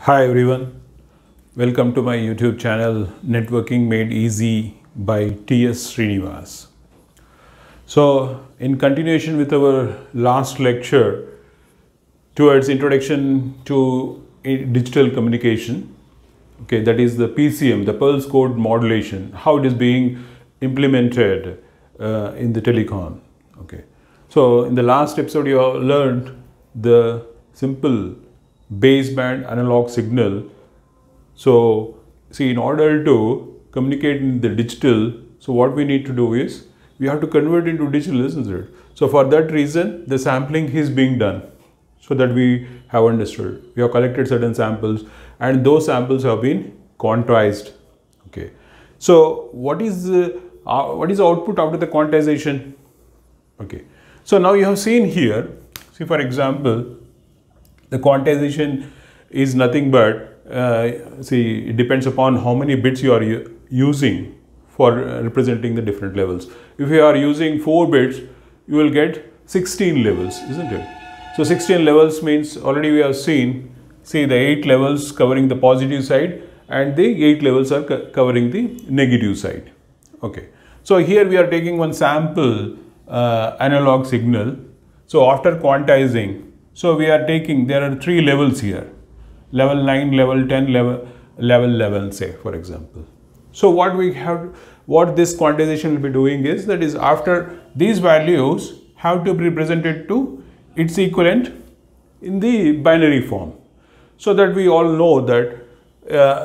Hi everyone, welcome to my YouTube channel Networking Made Easy by T.S. Srinivas. So in continuation with our last lecture towards introduction to digital communication, okay, that is the PCM, the pulse code modulation, how it is being implemented in the telecom. Okay, so in the last episode you have learned the simple baseband analog signal. So see, in order to communicate in the digital, so what we need to do is we have to convert into digital, isn't it? So for that reason the sampling is being done, so that we have understood. We have collected certain samples and those samples have been quantized. Okay, so what is the output after the quantization? Okay, so now you have seen here, see for example, the quantization is nothing but, see, it depends upon how many bits you are using for representing the different levels. If you are using 4 bits, you will get 16 levels, isn't it? So 16 levels means already we have seen, see, the 8 levels covering the positive side and the 8 levels are covering the negative side. Okay, so here we are taking one sample analog signal. So after quantizing, so we are taking, there are 3 levels here, level 9, level 10, level 11, say for example. So what this quantization will be doing is, that is, after these values have to be represented to its equivalent in the binary form, so that we all know that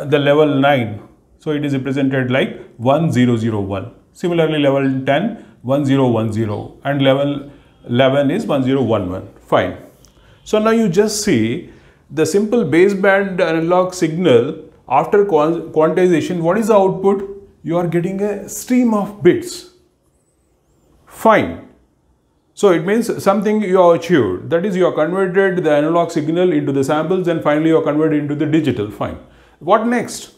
the level 9, so it is represented like 1001. Similarly level 10, 1010, and level 11 is 1011. Fine. So now you just see the simple baseband analog signal after quantization. What is the output? You are getting a stream of bits. Fine. So it means something you have achieved. That is, you have converted the analog signal into the samples and finally you are converted into the digital. Fine. What next?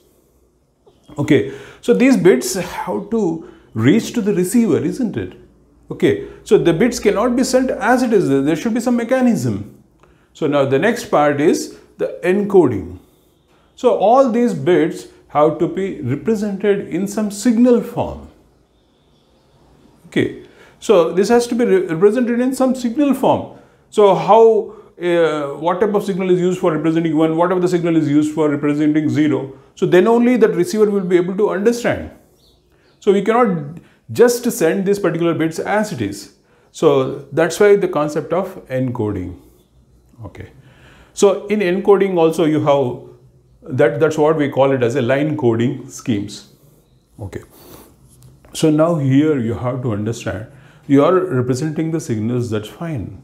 Okay. So these bits have to reach to the receiver, isn't it? Okay. So the bits cannot be sent as it is. There should be some mechanism. So now the next part is the encoding. So all these bits have to be represented in some signal form. Okay, so this has to be represented in some signal form. So how, what type of signal is used for representing 1, what type of the signal is used for representing 0. So then only that receiver will be able to understand. So we cannot just send these particular bits as it is. So that's why the concept of encoding. Okay, so in encoding also you have that's what we call it as a line coding schemes. Okay, so now here you have to understand, you are representing the signals, that's fine.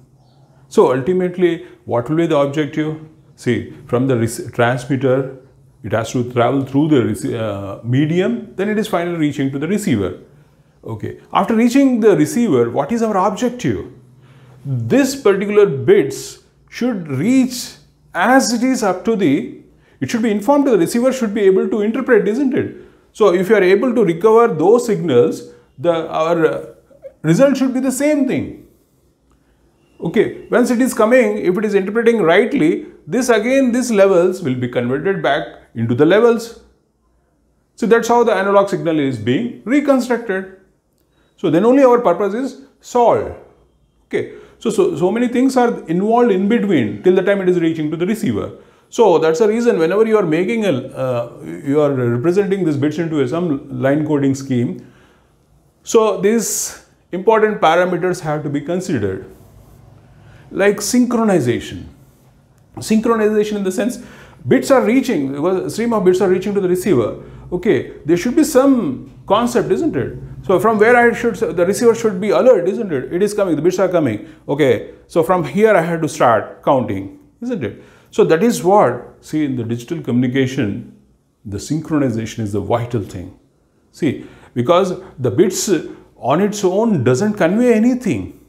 So ultimately what will be the objective? See, from the transmitter it has to travel through the medium, then it is finally reaching to the receiver. Okay, after reaching the receiver, what is our objective? This particular bits should reach as it is up to it should be informed to the receiver, should be able to interpret, isn't it? So if you are able to recover those signals, our result should be the same thing. Okay, once it is coming, if it is interpreting rightly, these levels will be converted back into the levels. So that's how the analog signal is being reconstructed. So then only our purpose is solved. Okay. So many things are involved in between till the time it is reaching to the receiver. So that's the reason whenever you are making you are representing these bits into some line coding scheme. So these important parameters have to be considered, like synchronization. Synchronization in the sense, bits are reaching, because a stream of bits are reaching to the receiver. Okay, there should be some concept, isn't it? So from where the receiver should be alert, isn't it? It is coming, the bits are coming. Okay, so from here I had to start counting, isn't it? So that is what, see, in the digital communication, the synchronization is the vital thing. See, because the bits on its own doesn't convey anything.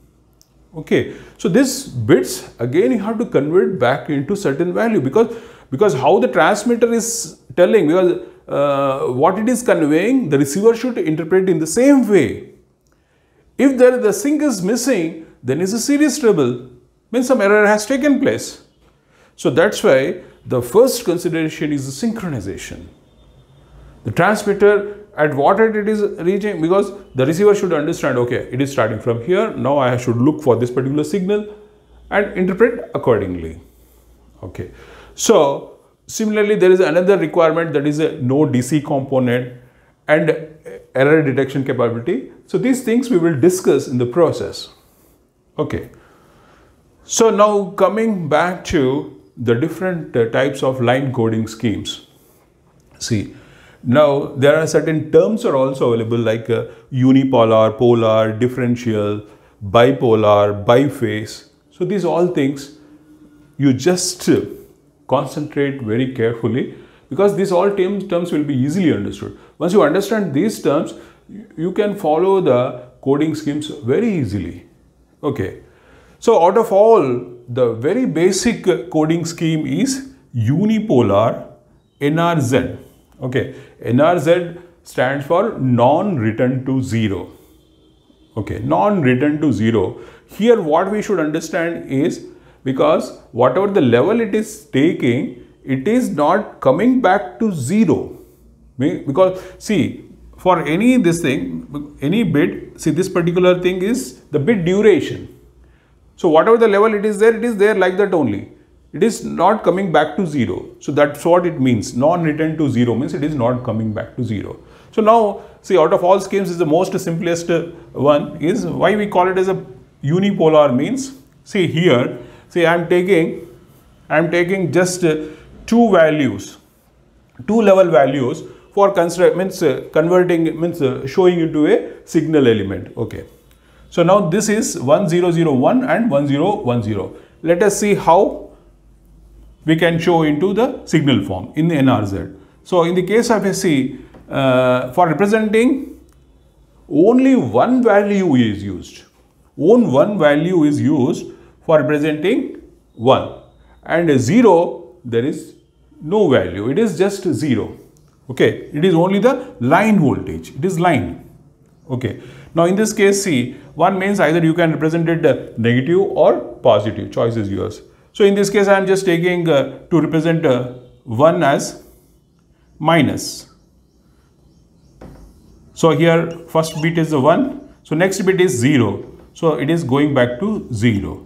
Okay, so these bits again you have to convert back into certain value, because how the transmitter is telling, because what it is conveying, the receiver should interpret in the same way. If the sync is missing, then it's a serious trouble, means some error has taken place. So that's why the first consideration is the synchronization. The transmitter at what rate it is reaching, because the receiver should understand, okay, it is starting from here, now I should look for this particular signal and interpret accordingly. Okay, so similarly there is another requirement, that is a no DC component and error detection capability. So these things we will discuss in the process. Okay, so now coming back to the different types of line coding schemes. See, now there are certain terms are also available like unipolar, polar, differential, bipolar, biphase. So these all things you just concentrate very carefully, because these all terms will be easily understood. Once you understand these terms, you can follow the coding schemes very easily. Okay, so out of all, the very basic coding scheme is unipolar NRZ. Okay, NRZ stands for non-return to zero. Okay, non-return to zero. Here what we should understand is, because whatever the level it is taking, it is not coming back to zero. Because see, for any any bit, see this particular thing is the bit duration. So whatever the level it is there like that only. It is not coming back to zero. So that's what it means. Non-return to zero means it is not coming back to zero. So now, see, out of all schemes is the most simplest one is why we call it as a unipolar means. See here, see I am taking just two values, two level values for converting showing into a signal element. Okay. So now this is 1001 and 1010. Let us see how we can show into the signal form in the NRZ. So in the case of SC, for representing, only one value is used. Only one value is used for representing 1, and 0 there is no value. It is just 0. Okay, it is only the line voltage. It is line. Okay. Now in this case, see, 1 means either you can represent it negative or positive. Choice is yours. So in this case, I am just taking to represent 1 as minus. So here first bit is the 1. So next bit is 0. So it is going back to 0.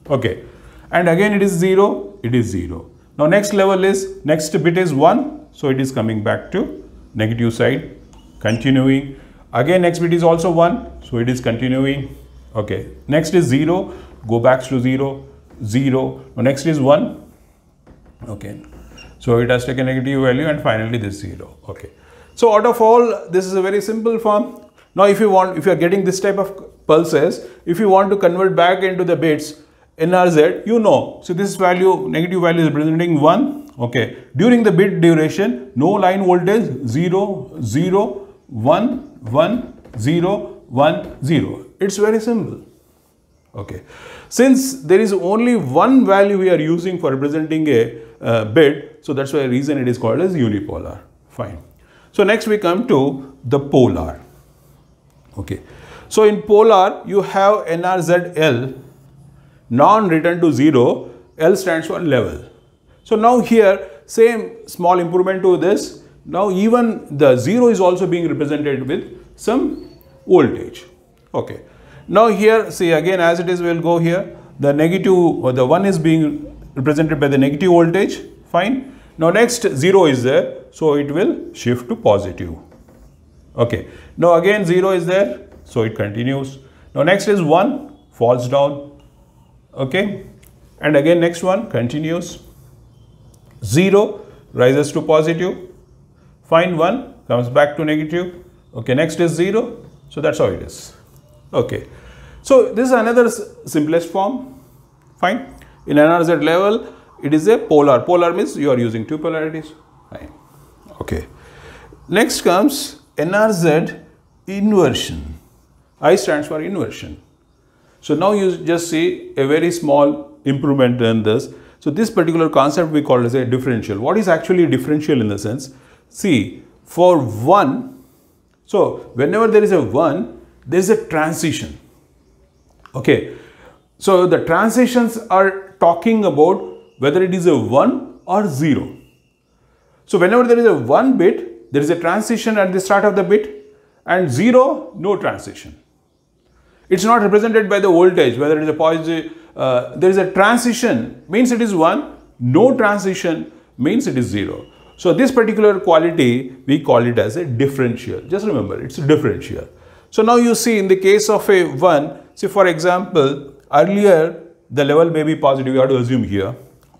Okay. And again it is 0. It is 0. Now next level is, next bit is 1. So it is coming back to negative side. Continuing. Again next bit is also 1. So it is continuing. Okay. Next is 0. Go back to 0. 0. Now next is 1. Okay. So it has taken negative value and finally this 0. Okay. So out of all, this is a very simple form. Now if you are getting this type of pulses, if you want to convert back into the bits, NRZ, you know. So this value, negative value is representing 1. Okay. During the bit duration, no line voltage, 0, 0, 1, 1, 0, 1, 0. It's very simple. Okay. Since there is only one value we are using for representing a bit, so that's why the reason it is called as unipolar. Fine. So next we come to the polar. Okay. So in polar, you have NRZ-L, non-return to zero. L stands for level. So now here, same small improvement to this. Now even the 0 is also being represented with some voltage. Okay. Now here, see again as it is, we will go here. The negative or the 1 is being represented by the negative voltage. Fine. Now next 0 is there. So it will shift to positive. Okay. Now again 0 is there. So it continues. Now next is 1, falls down. Okay. And again next one continues. 0 rises to positive. Fine, 1 comes back to negative. Okay. Next is 0. So that's how it is. Okay. So this is another simplest form. Fine. In NRZ level, it is a polar. Polar means you are using two polarities. Fine. Okay. Next comes NRZ inversion. I stands for inversion. So now you just see a very small improvement in this. So this particular concept we call as a differential. What is actually differential in the sense? See, for 1, so whenever there is a 1, there is a transition. Okay. So the transitions are talking about whether it is a 1 or 0. So whenever there is a 1 bit, there is a transition at the start of the bit, and 0, no transition. It's not represented by the voltage, whether it is a positive, there is a transition, means it is 1, no transition means it is 0. So this particular quality, we call it as a differential. Just remember, it's a differential. So now you see in the case of a 1, say for example, earlier the level may be positive, you have to assume here.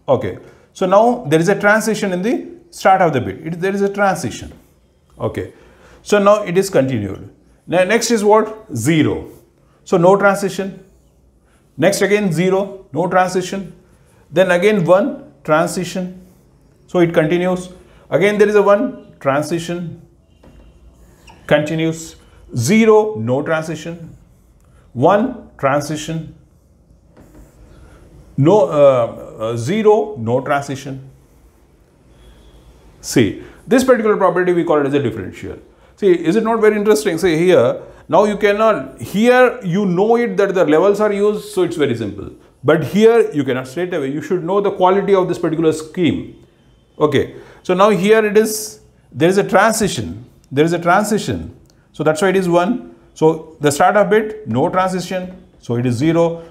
Okay. So now there is a transition in the start of the bit. There is a transition. Okay. So now it is continued. Now next is what? 0. So no transition. Next again 0, no transition. Then again 1, transition. So it continues. Again there is a 1, transition. Continues. 0, no transition. 1, transition. No 0, no transition. See, this particular property we call it as a differential. See, is it not very interesting? See here, now you cannot, here you know it that the levels are used, so it's very simple. But here you cannot straight away, you should know the quality of this particular scheme. Okay, so now here it is, there is a transition, so that's why it is 1. So the start of bit, no transition, so it is 0.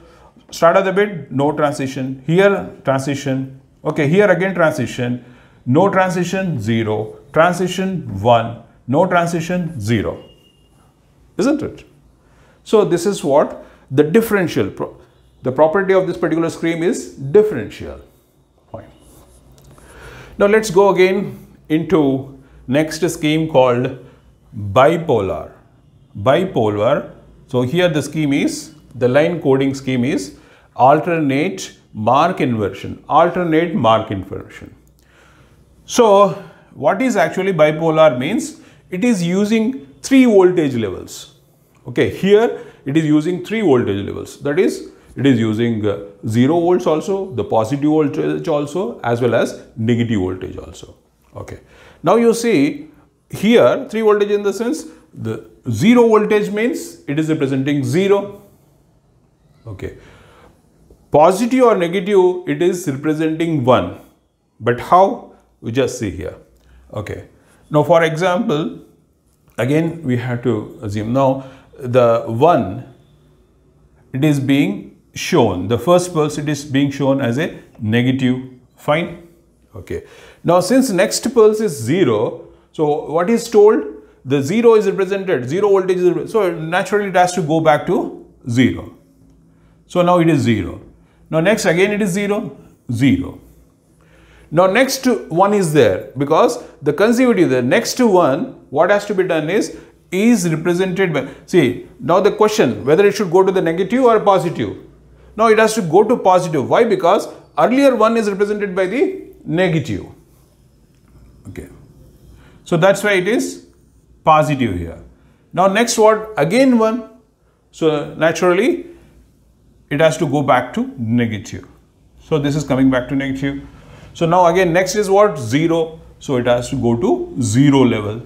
Start of the bit, no transition, here transition, okay, here again transition, no transition, 0, transition 1, no transition, 0, isn't it? So this is what the differential, the property of this particular scheme is differential. Fine. Now let's go again into next scheme called bipolar. Bipolar, so here the scheme is, the line coding scheme is alternate mark inversion, alternate mark inversion. So what is actually bipolar means? It is using 3 voltage levels. Okay, here it is using 3 voltage levels. That is, it is using 0 volts also, the positive voltage also, as well as negative voltage also. Okay. Now you see here 3 voltage in the sense, the 0 voltage means it is representing 0. Okay. Positive or negative, it is representing 1. But how? We just see here. Okay. Now for example, again we have to assume now the 1, it is being shown, the first pulse it is being shown as a negative. Fine. Okay. Now since next pulse is 0, so what is told? The 0 is represented, 0 voltage is represented, so naturally it has to go back to 0. So now it is 0. Now next again it is 0, 0. Now next 1 is there, because the consecutive, the next 1, what has to be done is represented by, see, now the question whether it should go to the negative or positive. Now it has to go to positive. Why? Because earlier 1 is represented by the negative. Okay. So that's why it is positive here. Now next what? Again 1. So naturally it has to go back to negative. So this is coming back to negative. So now again next is what? 0. So it has to go to 0 level.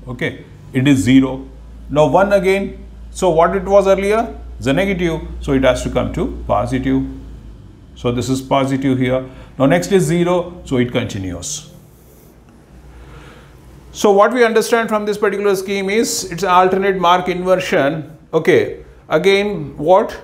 Okay. It is 0. Now 1 again. So what it was earlier? The negative. So it has to come to positive. So this is positive here. Now next is 0. So it continues. So what we understand from this particular scheme is it's an alternate mark inversion. Okay. Again what?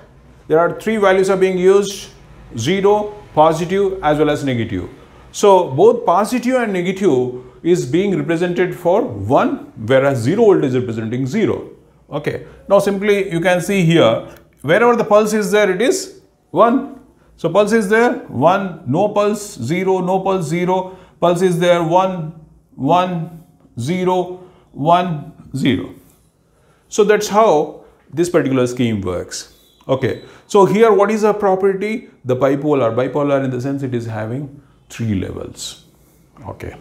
There are 3 values are being used. 0, positive as well as negative. So both positive and negative is being represented for 1, whereas 0 volt is representing 0. Okay. Now simply you can see here, wherever the pulse is there, it is 1. So pulse is there, 1, no pulse, 0, no pulse, 0. Pulse is there, 1, 1, 0, 1, 0. So that's how this particular scheme works. Okay. So here what is the property? The bipolar. Bipolar in the sense it is having 3 levels. Okay.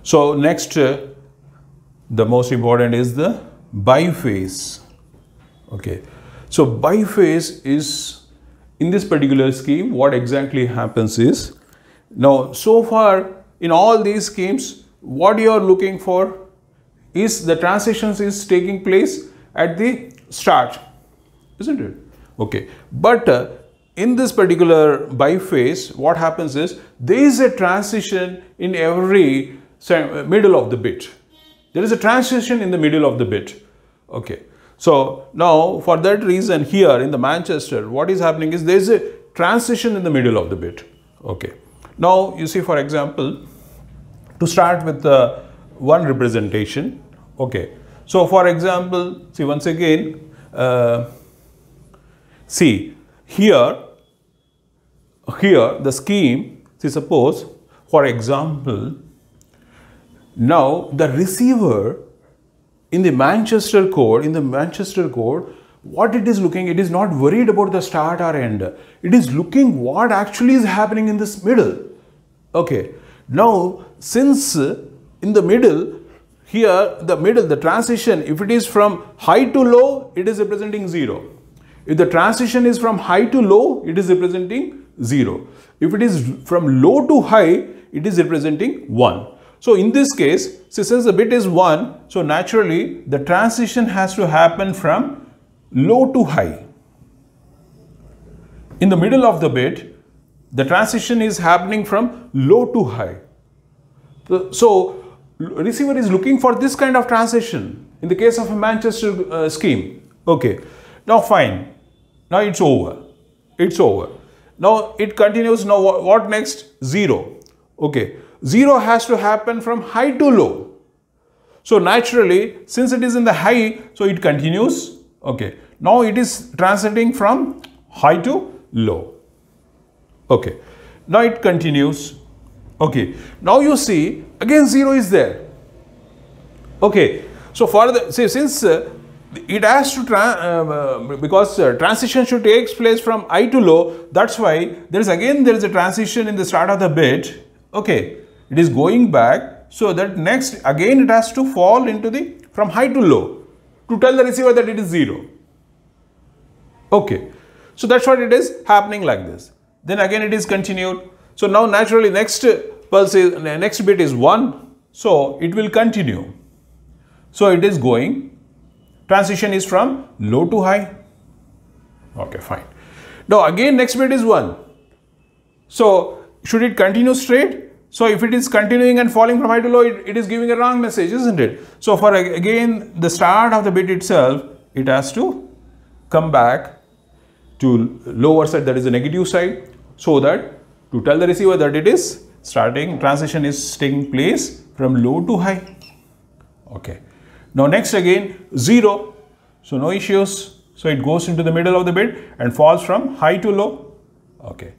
So next, the most important is the biphase. Okay. So biphase is, in this particular scheme, what exactly happens is, now so far in all these schemes, what you are looking for is the transitions is taking place at the start, isn't it? Okay. But in this particular biphase, what happens is there is a transition in every middle of the bit. There is a transition in the middle of the bit. Okay. So now for that reason here in the Manchester, what is happening is there is a transition in the middle of the bit. Okay. Now you see, for example, to start with the one representation. Okay. So for example, see once again, see here the scheme, see suppose for example, now the receiver in the Manchester code, what it is looking, it is not worried about the start or end. It is looking what actually is happening in this middle. Okay. Now, since in the middle, here the transition, if it is from high to low, it is representing 0. If the transition is from high to low, it is representing 0. If it is from low to high, it is representing 1. So in this case, since the bit is 1, so naturally the transition has to happen from low to high. In the middle of the bit, the transition is happening from low to high. So receiver is looking for this kind of transition in the case of a Manchester scheme. Okay. Now fine. Now it's over. It's over. Now it continues. Now what next? 0. Okay. 0 has to happen from high to low. So naturally, since it is in the high, so it continues. Okay. Now it is transiting from high to low. Okay. Now it continues. Okay. Now you see again 0 is there. Okay. So for the since it has to because transition should take place from high to low. That's why there is a transition in the start of the bit. Okay. It is going back, so that next again it has to fall into the from high to low to tell the receiver that it is 0. Okay. So that's what it is happening like this. Then again it is continued. So now naturally next bit is 1. So it will continue. So it is going. Transition is from low to high. Okay, fine. Now again next bit is 1. So should it continue straight? So if it is continuing and falling from high to low, it is giving a wrong message, isn't it? So for again the start of the bit itself, it has to come back to lower side, that is the negative side, so that to tell the receiver that it is starting, transition is taking place from low to high. Okay. Now next again 0. So no issues. So it goes into the middle of the bit and falls from high to low. Okay.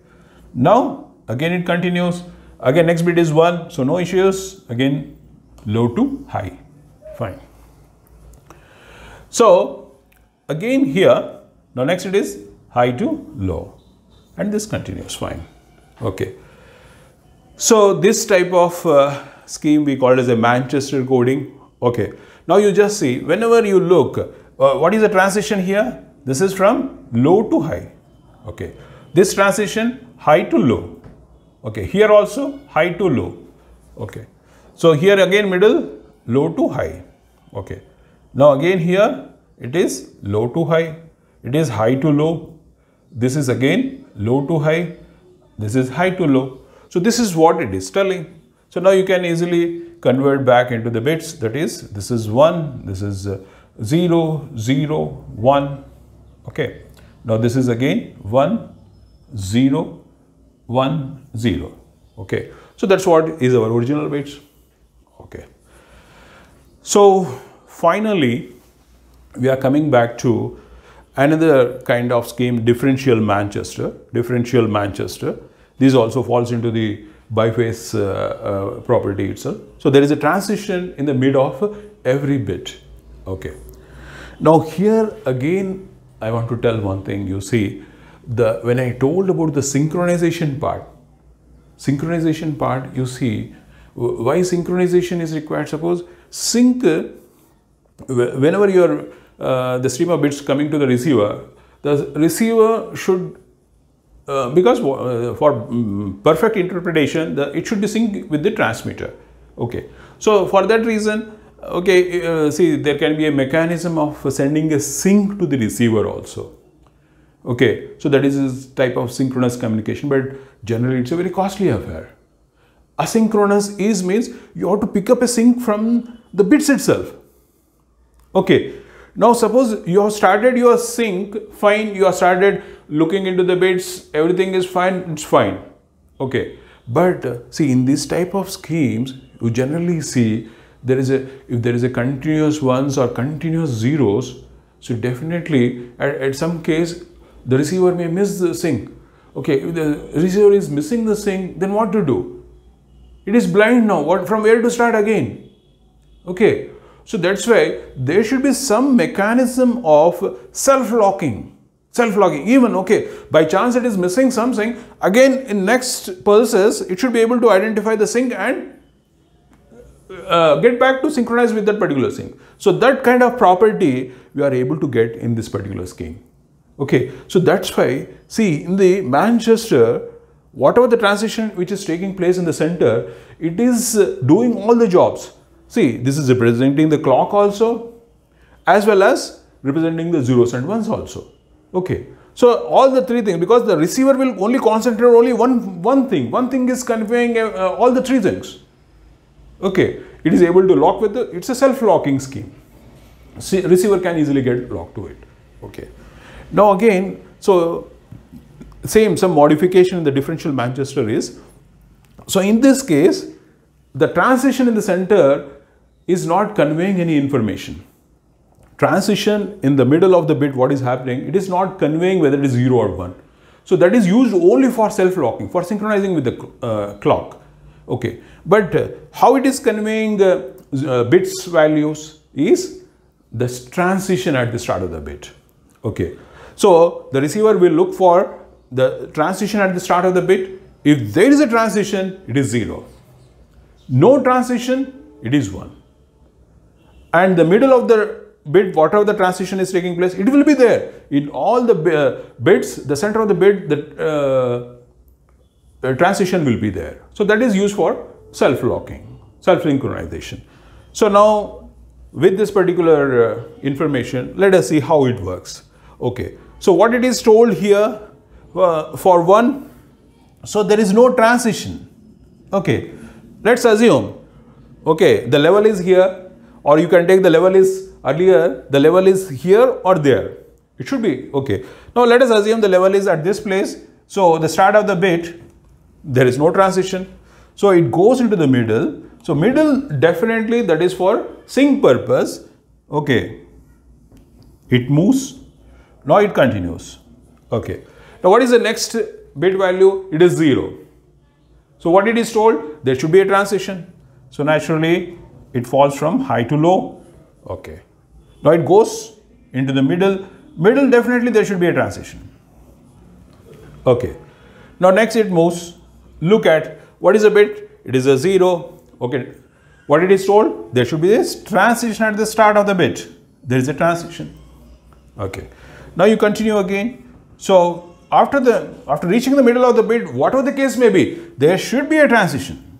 Now again it continues. Again next bit is 1, so no issues. Again low to high. Fine. So again here, now next it is high to low, and this continues. Fine. Okay. So this type of scheme we call it as a Manchester coding. Okay. Now you just see, whenever you look, what is the transition here? This is from low to high. Okay. This transition high to low. Okay, here also high to low. Okay. So here again middle, low to high. Okay. Now again here it is low to high. It is high to low. This is again low to high. This is high to low. So this is what it is telling. So now you can easily convert back into the bits. That is, this is 1, this is 0, 0, 1. Okay. Now this is again 1, 0, 1, 0. Okay. So that's what is our original bits. Okay. So finally, we are coming back to another kind of scheme, differential Manchester. Differential Manchester. This also falls into the biphase property itself. So there is a transition in the mid of every bit. Okay. Now here again, I want to tell one thing. You see, when I told about the synchronization part, you see, why synchronization is required? Suppose sync, whenever your the stream of bits coming to the receiver should, because for perfect interpretation, it should be synced with the transmitter. Okay. So for that reason, okay, see, there can be a mechanism of sending a sync to the receiver also. Okay, so that is this type of synchronous communication, but generally it's a very costly affair. Asynchronous means you have to pick up a sync from the bits itself. Okay, now suppose you have started your sync, fine, you have started looking into the bits, everything is fine, it's fine. Okay, but see, in this type of schemes, you generally see if there is a continuous ones or continuous zeros, so definitely at some case the receiver may miss the sync. Okay, if the receiver is missing the sync, then what to do? It is blind now. From where to start again? Okay, so that's why there should be some mechanism of self-locking. Even, okay, by chance it is missing something, again in next pulses it should be able to identify the sync and get back to synchronize with that particular sync. So that kind of property we are able to get in this particular scheme. Okay, so that's why, see, in the Manchester, whatever the transition which is taking place in the center, it is doing all the jobs. See, this is representing the clock also, as well as representing the zeros and ones also. Okay, so all the three things, because the receiver will only concentrate only one thing. One thing is conveying all the three things. Okay, it is able to lock with it's a self-locking scheme. See, receiver can easily get locked to it. Okay, now again, so some modification in the differential Manchester is, so in this case, the transition in the center is not conveying any information. Transition in the middle of the bit, what is happening, it is not conveying whether it is 0 or 1. So that is used only for self-locking, for synchronizing with the clock. Okay, but how it is conveying bits values is the transition at the start of the bit. Okay, so the receiver will look for the transition at the start of the bit. If there is a transition, it is 0. No transition, it is 1. And the middle of the bit, whatever the transition is taking place, it will be there. In all the bits, the center of the bit, the transition will be there. So that is used for self-locking, self-synchronization. So now, with this particular information, let us see how it works. Okay, so what it is told here for 1, so there is no transition. Okay, let's assume, okay, the level is here, or you can take the level is earlier, the level is here or there. It should be, okay. Now let us assume the level is at this place. So the start of the bit, there is no transition. So it goes into the middle. So middle, definitely that is for sync purpose. Okay, it moves. Now it continues. Okay, now what is the next bit value? It is 0. So what it is told? There should be a transition. So naturally it falls from high to low. Okay, now it goes into the middle. Middle, definitely there should be a transition. Okay, now next it moves. Look at what is a bit? It is a 0. Okay, what it is told? There should be this transition at the start of the bit. There is a transition. Okay, now you continue again. So after reaching the middle of the bit, whatever the case may be, there should be a transition.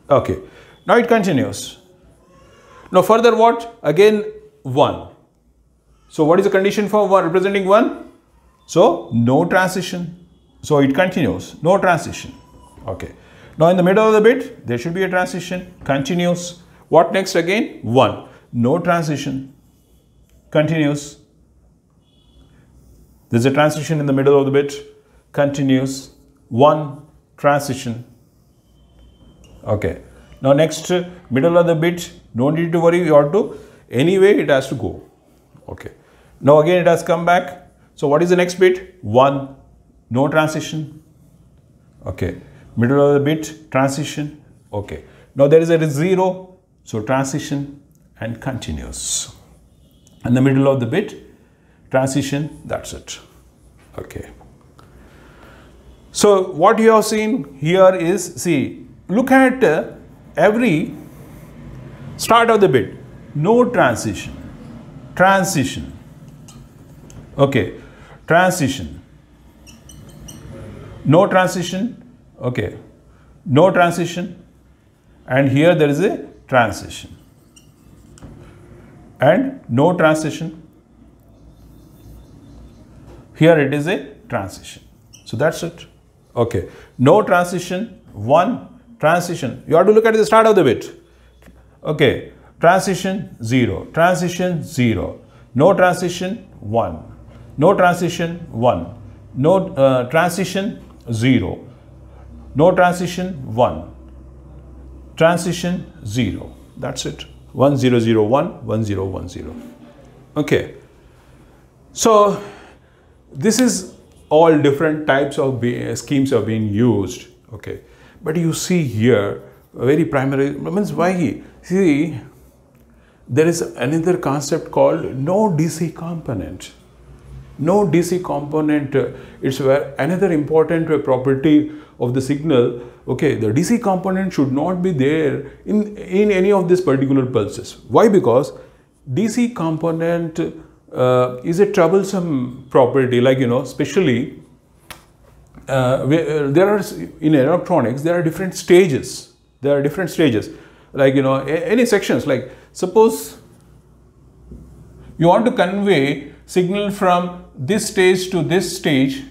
Okay, now it continues. Now further what? Again 1. So what is the condition for 1 representing 1? So no transition. So it continues, no transition. Okay, now in the middle of the bit, there should be a transition, continues. What next again? 1, no transition, continues. There is a transition in the middle of the bit, continues. 1, transition. Okay, now next middle of the bit, no need to worry, you have to, anyway it has to go. Okay, now again it has come back. So what is the next bit? 1, no transition. Okay, middle of the bit, transition. Okay, now there is a 0, so transition and continues. And the middle of the bit, transition, that's it. Okay, so what you have seen here is, see, look at every start of the bit, no transition, transition. Okay, transition, no transition. Okay, no transition, and here there is a transition and no transition. Here it is a transition. So that's it. Okay. No transition, 1. Transition. You have to look at the start of the bit. Okay. Transition, 0. Transition, 0. No transition, 1. No transition, 1. No transition, 0. No transition, 1. Transition, 0. That's it. 1 0 0 1 1 0 1 0. Okay. So this is all different types of schemes are being used. Okay. But you see here very primary means why? See, there is another concept called no DC component. No DC component, it's where another important property of the signal. Okay, the DC component should not be there in any of these particular pulses. Why? Because DC component is a troublesome property, like, you know, especially there are in electronics, there are different stages. There are different stages, like, you know, any sections, like suppose you want to convey signal from this stage to this stage.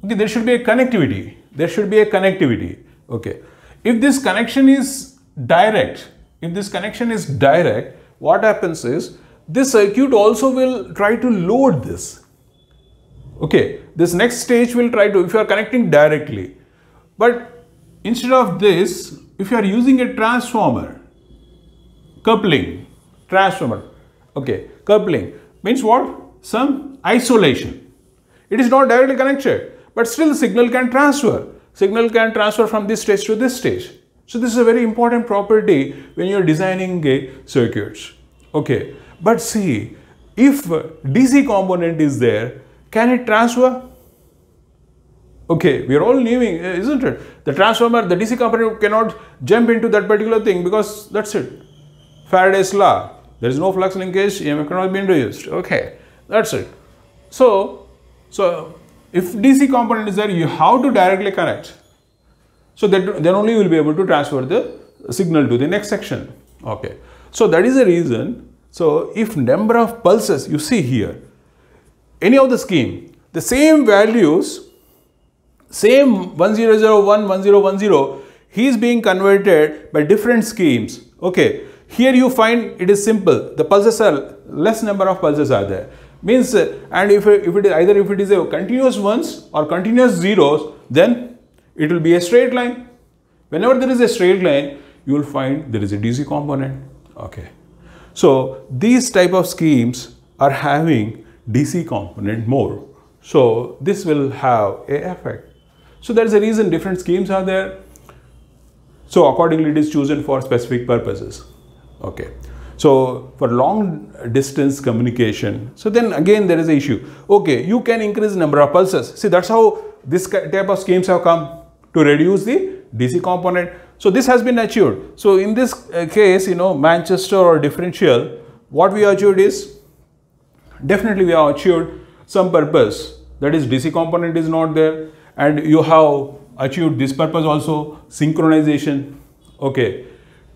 Okay, there should be a connectivity. There should be a connectivity. Okay. If this connection is direct, what happens is this circuit also will try to load this. Okay. This next stage will try to, if you are connecting directly, but instead of this, if you are using a transformer, coupling, transformer, okay, coupling means what? Some isolation. It is not directly connected, but still the signal can transfer. Signal can transfer from this stage to this stage. So this is a very important property when you are designing circuits. Okay, but see, if DC component is there, can it transfer? Okay, we are all knowing, isn't it? The transformer, the DC component cannot jump into that particular thing because that's it. Faraday's law. There is no flux linkage, EMF cannot be introduced. Okay, that's it. So if DC component is there, you have to directly connect. So that then only you will be able to transfer the signal to the next section. Okay. So that is the reason. So if number of pulses you see here, any of the scheme, the same values, same 1001, 1010, he is being converted by different schemes. Okay. Here you find it is simple. The pulses are less number of pulses are there. Means and if it is either if it is a continuous ones or continuous zeros, then it will be a straight line. Whenever there is a straight line, you will find there is a DC component. Okay. So these type of schemes are having DC component more. So this will have a effect. So there is a reason different schemes are there. So accordingly it is chosen for specific purposes. Okay. So for long distance communication, so then again there is an issue. Okay, you can increase the number of pulses. See, that's how this type of schemes have come to reduce the DC component. So this has been achieved. So in this case, you know, Manchester or differential, what we achieved is, definitely we have achieved some purpose, that is DC component is not there, and you have achieved this purpose also, synchronization. Okay.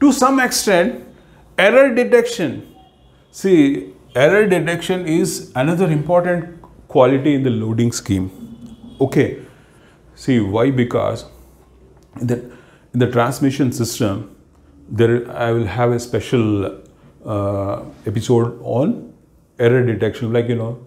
To some extent, error detection. See, error detection is another important quality in the loading scheme. Okay. See, why? Because in the transmission system, I will have a special episode on error detection, like, you know,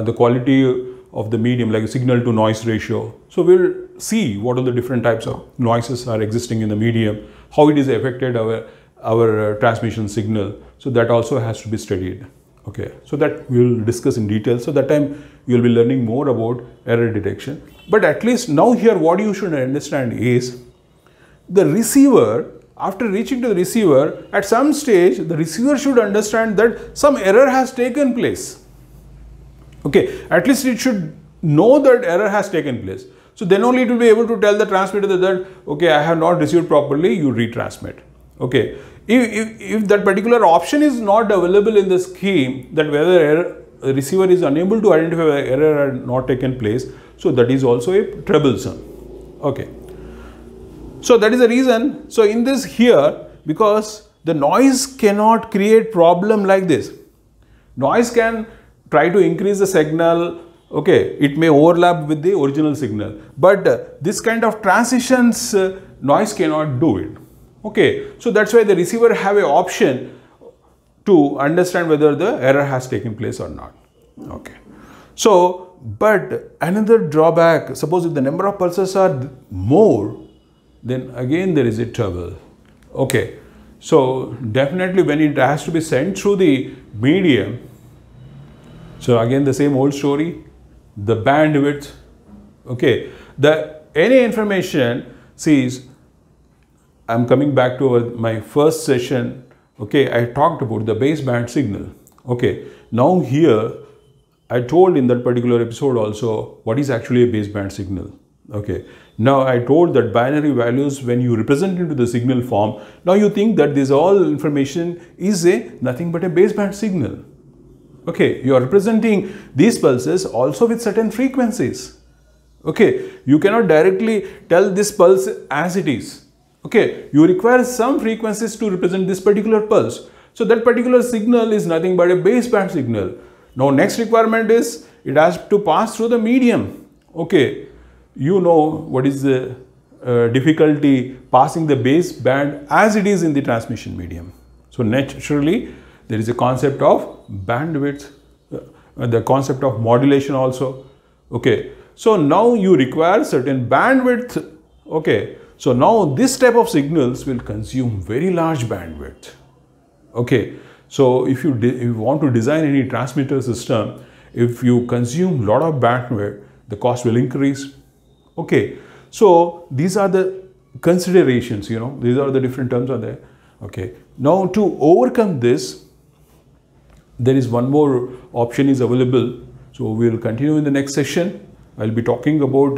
the quality of the medium, like signal to noise ratio. So we'll see what are the different types of noises are existing in the medium, how it is affected our transmission signal. So that also has to be studied. Okay, so that we will discuss in detail. So that time you will be learning more about error detection. But at least now here what you should understand is the receiver, after reaching to the receiver, at some stage the receiver should understand that some error has taken place. Okay, at least it should know that error has taken place. So then only it will be able to tell the transmitter that okay, I have not received properly, you retransmit. Okay, if that particular option is not available in the scheme, that whether the receiver is unable to identify whether error had not taken place, so that is also a troublesome. Okay, so that is the reason. So in this here, because the noise cannot create problem like this, noise can try to increase the signal Okay, it may overlap with the original signal, but this kind of transitions noise cannot do it. Okay, so that's why the receiver have an option to understand whether the error has taken place or not. Okay, so but another drawback, suppose if the number of pulses are more, then again there is a trouble. Okay, so definitely when it has to be sent through the medium, so again the same old story, the bandwidth, okay, any information, sees, I'm coming back to my first session, okay, I talked about the baseband signal. Okay, now here I told in that particular episode also what is actually a baseband signal. Okay, now I told that binary values, when you represent into the signal form, now you think that this all information is nothing but a baseband signal. Okay, you are representing these pulses also with certain frequencies. Okay, you cannot directly tell this pulse as it is. Okay, you require some frequencies to represent this particular pulse. So that particular signal is nothing but a baseband signal. Now next requirement is it has to pass through the medium. Okay, you know what is the difficulty passing the baseband as it is in the transmission medium. So naturally there is a concept of bandwidth, the concept of modulation also. Okay, so now you require certain bandwidth. Okay, so now this type of signals will consume very large bandwidth. Okay, so if you want to design any transmitter system, if you consume lot of bandwidth, the cost will increase. Okay, so these are the considerations, you know, these are the different terms are there. Okay, now to overcome this, there is one more option is available. So we will continue in the next session. I'll be talking about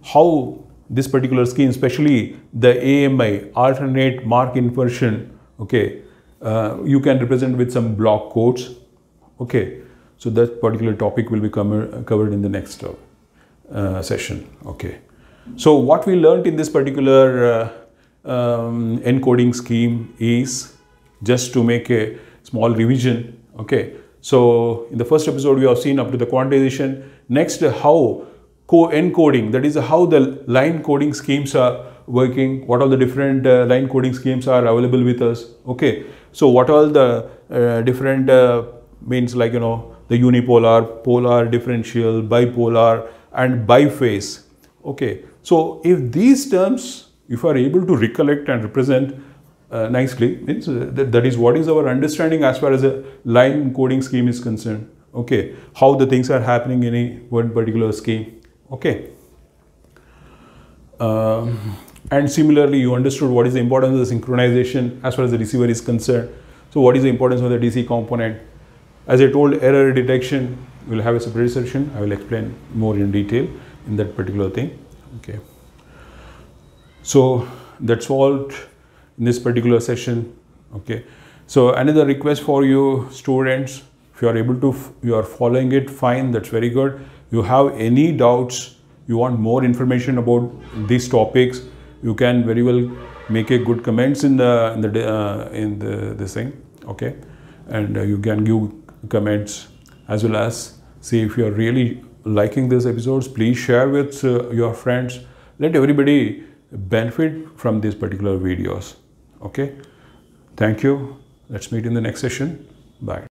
how this particular scheme, especially the AMI, alternate mark inversion, okay, you can represent with some block codes. Okay, so that particular topic will be covered in the next session. Okay, so what we learned in this particular encoding scheme is, just to make a small revision. Okay, so in the first episode we have seen up to the quantization. Next, how encoding, that is how the line coding schemes are working, what all the different line coding schemes are available with us. Okay, so what all the different means, like, you know, the unipolar, polar, differential, bipolar and biphase. Okay, so if these terms, if you are able to recollect and represent nicely, means that is what is our understanding as far as a line coding scheme is concerned. Okay, how the things are happening in a one particular scheme. Okay, and similarly you understood what is the importance of the synchronization as far as the receiver is concerned. So what is the importance of the DC component? As I told, error detection, we will have a separate session. I will explain more in detail in that particular thing. Okay, so that's all in this particular session. Okay, so another request for you students, if you are able to, you are following it, fine, that's very good. You have any doubts, you want more information about these topics, you can very well make a good comments in this thing. Okay, and you can give comments, as well as see if you are really liking these episodes, please share with your friends. Let everybody benefit from these particular videos. Okay, thank you. Let's meet in the next session. Bye.